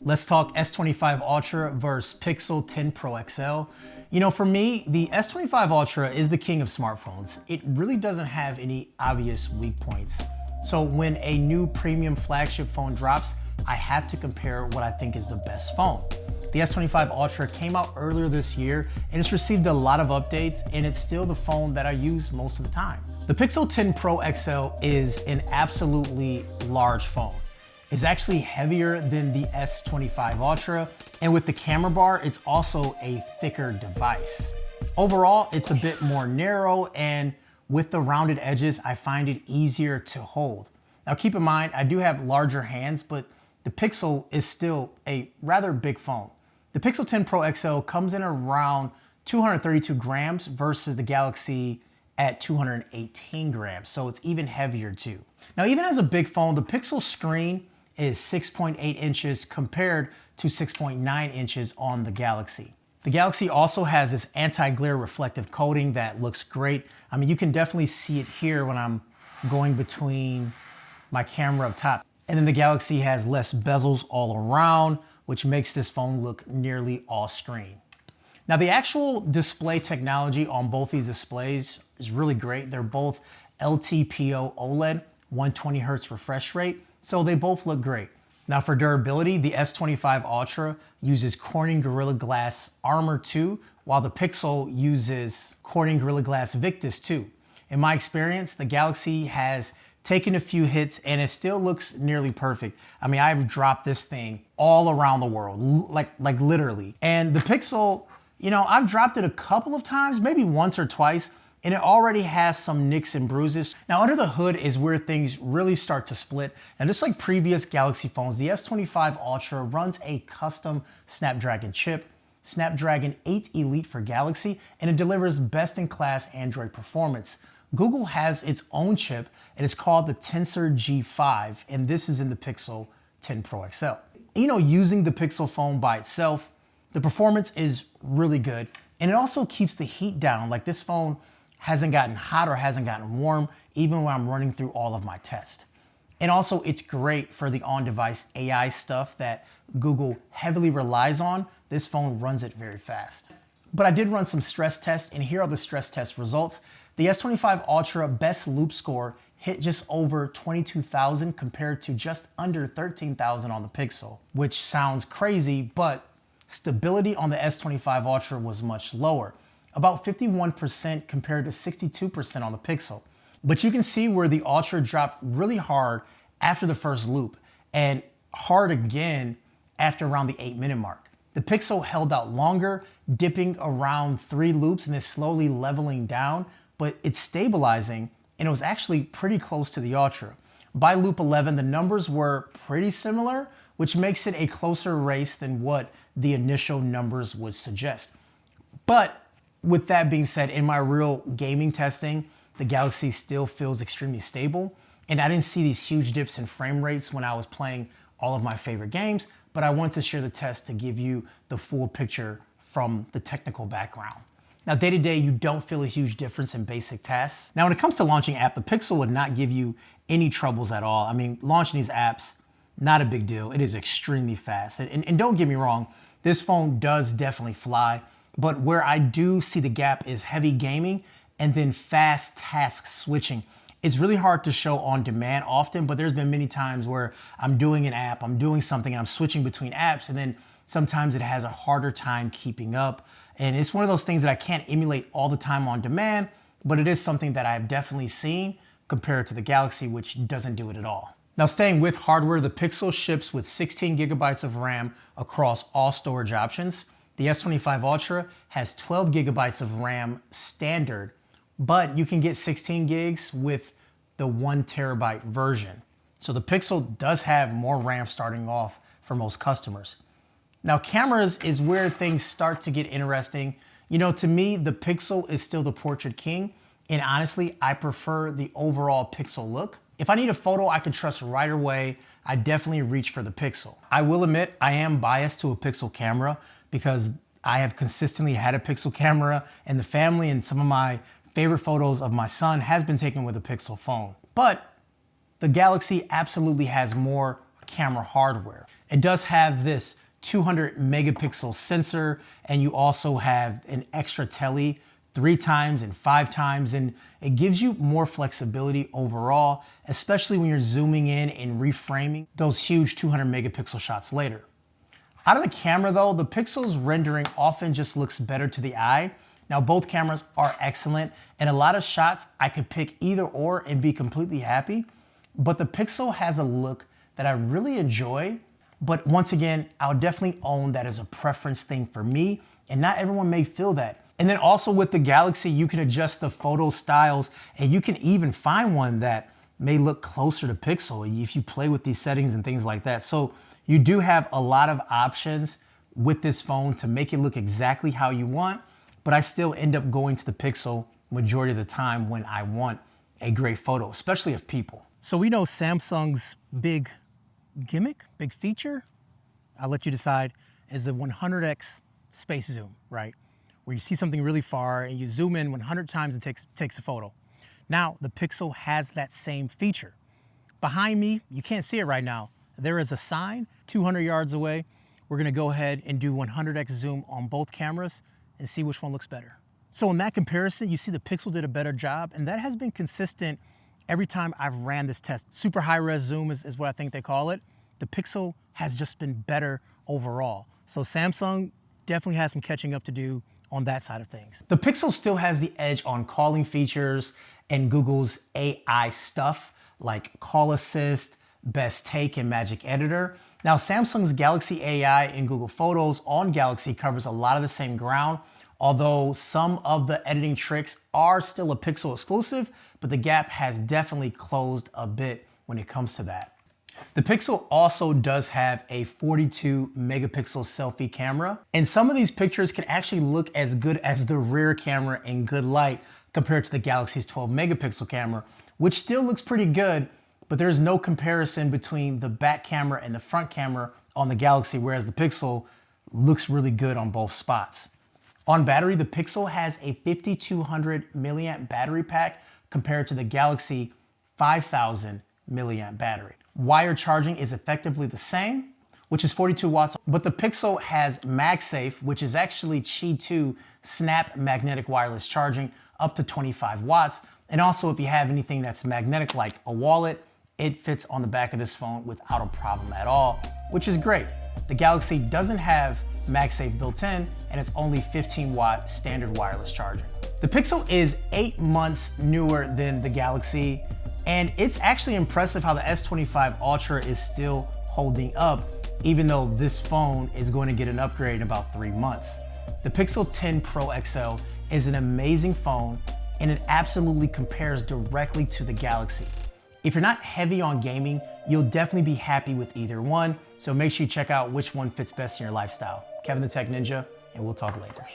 Let's talk S25 Ultra versus Pixel 10 Pro XL. You know, for me, the S25 Ultra is the king of smartphones. It really doesn't have any obvious weak points. So when a new premium flagship phone drops, I have to compare what I think is the best phone. The S25 Ultra came out earlier this year and it's received a lot of updates, and it's still the phone that I use most of the time. The Pixel 10 Pro XL is an absolutely large phone. It's actually heavier than the S25 Ultra, and with the camera bar, it's also a thicker device. Overall, it's a bit more narrow, and with the rounded edges, I find it easier to hold. Now keep in mind, I do have larger hands, but the Pixel is still a rather big phone. The Pixel 10 Pro XL comes in around 232 grams versus the Galaxy at 218 grams, so it's even heavier too. Now, even as a big phone, the Pixel screen is 6.8 inches compared to 6.9 inches on the Galaxy. The Galaxy also has this anti-glare reflective coating that looks great. I mean, you can definitely see it here when I'm going between my camera up top. And then the Galaxy has less bezels all around, which makes this phone look nearly all screen. Now, the actual display technology on both these displays is really great. They're both LTPO OLED, 120 Hz refresh rate, so they both look great. Now for durability, the S25 Ultra uses Corning Gorilla Glass Armor 2, while the Pixel uses Corning Gorilla Glass Victus 2. In my experience, the Galaxy has taken a few hits and it still looks nearly perfect. I mean, I've dropped this thing all around the world, like literally. And the Pixel, you know, I've dropped it a couple of times, maybe once or twice, and it already has some nicks and bruises. Now under the hood is where things really start to split. And just like previous Galaxy phones, the S25 Ultra runs a custom Snapdragon chip, Snapdragon 8 Elite for Galaxy, and it delivers best-in-class Android performance. Google has its own chip, and it's called the Tensor G5, and this is in the Pixel 10 Pro XL. You know, using the Pixel phone by itself, the performance is really good, and it also keeps the heat down. Like, this phone hasn't gotten hot or hasn't gotten warm, even when I'm running through all of my tests. And also, it's great for the on-device AI stuff that Google heavily relies on. This phone runs it very fast. But I did run some stress tests, and here are the stress test results. The S25 Ultra best loop score hit just over 22,000 compared to just under 13,000 on the Pixel, which sounds crazy, but stability on the S25 Ultra was much lower, about 51% compared to 62% on the Pixel. But you can see where the Ultra dropped really hard after the first loop and hard again after around the 8-minute mark. The Pixel held out longer, dipping around 3 loops and then slowly leveling down, but it's stabilizing, and it was actually pretty close to the Ultra. By loop 11, the numbers were pretty similar, which makes it a closer race than what the initial numbers would suggest. But with that being said, in my real gaming testing, the Galaxy still feels extremely stable, and I didn't see these huge dips in frame rates when I was playing all of my favorite games, but I wanted to share the test to give you the full picture from the technical background. Now, day to day, you don't feel a huge difference in basic tasks. Now, when it comes to launching app, the Pixel would not give you any troubles at all. I mean, launching these apps, not a big deal. It is extremely fast. And don't get me wrong, this phone does definitely fly, but where I do see the gap is heavy gaming and then fast task switching. It's really hard to show on demand often, but there's been many times where I'm doing an app, I'm doing something, and I'm switching between apps, and then sometimes it has a harder time keeping up. And it's one of those things that I can't emulate all the time on demand, but it is something that I've definitely seen compared to the Galaxy, which doesn't do it at all. Now, staying with hardware, the Pixel ships with 16 gigabytes of RAM across all storage options. The S25 Ultra has 12 gigabytes of RAM standard, but you can get 16 gigs with the 1 terabyte version. So the Pixel does have more RAM starting off for most customers. Now, cameras is where things start to get interesting. You know, to me, the Pixel is still the portrait king, and honestly, I prefer the overall Pixel look. If I need a photo I can trust right away, I definitely reach for the Pixel. I will admit I am biased to a Pixel camera because I have consistently had a Pixel camera in the family, and some of my favorite photos of my son has been taken with a Pixel phone. But the Galaxy absolutely has more camera hardware. It does have this 200 megapixel sensor, and you also have an extra tele 3 times and 5 times, and it gives you more flexibility overall, especially when you're zooming in and reframing those huge 200 megapixel shots later. Out of the camera though, the Pixel's rendering often just looks better to the eye. Now both cameras are excellent, and a lot of shots I could pick either or and be completely happy, but the Pixel has a look that I really enjoy. But once again, I'll definitely own that as a preference thing for me, and not everyone may feel that. And then also with the Galaxy, you can adjust the photo styles, and you can even find one that may look closer to Pixel if you play with these settings and things like that. So you do have a lot of options with this phone to make it look exactly how you want, but I still end up going to the Pixel majority of the time when I want a great photo, especially of people. So we know Samsung's big gimmick, big feature, I'll let you decide, is the 100x space zoom, right? Where you see something really far and you zoom in 100 times and takes a photo. Now, the Pixel has that same feature. Behind me, you can't see it right now, there is a sign 200 yards away. We're gonna go ahead and do 100x zoom on both cameras and see which one looks better. So in that comparison, you see the Pixel did a better job, and that has been consistent every time I've ran this test. Super high res zoom is what I think they call it. The Pixel has just been better overall. So Samsung definitely has some catching up to do on that side of things. The Pixel still has the edge on calling features and Google's AI stuff like Call Assist, Best Take, and Magic Editor. Now, Samsung's Galaxy AI and Google Photos on Galaxy covers a lot of the same ground, although some of the editing tricks are still a Pixel exclusive, but the gap has definitely closed a bit when it comes to that. The Pixel also does have a 42 megapixel selfie camera, and some of these pictures can actually look as good as the rear camera in good light compared to the Galaxy's 12 megapixel camera, which still looks pretty good, but there's no comparison between the back camera and the front camera on the Galaxy, whereas the Pixel looks really good on both spots. On battery, the Pixel has a 5200 milliamp battery pack compared to the Galaxy 5000 milliamp battery. Wire charging is effectively the same, which is 42 watts, but the Pixel has MagSafe, which is actually Qi 2 snap magnetic wireless charging up to 25 watts. And also if you have anything that's magnetic like a wallet, it fits on the back of this phone without a problem at all, which is great. The Galaxy doesn't have MagSafe built in, and it's only 15 watt standard wireless charging. The Pixel is 8 months newer than the Galaxy, and it's actually impressive how the S25 Ultra is still holding up, even though this phone is going to get an upgrade in about 3 months. The Pixel 10 Pro XL is an amazing phone, and it absolutely compares directly to the Galaxy. If you're not heavy on gaming, you'll definitely be happy with either one, so make sure you check out which one fits best in your lifestyle. Kevin the Tech Ninja, and we'll talk later.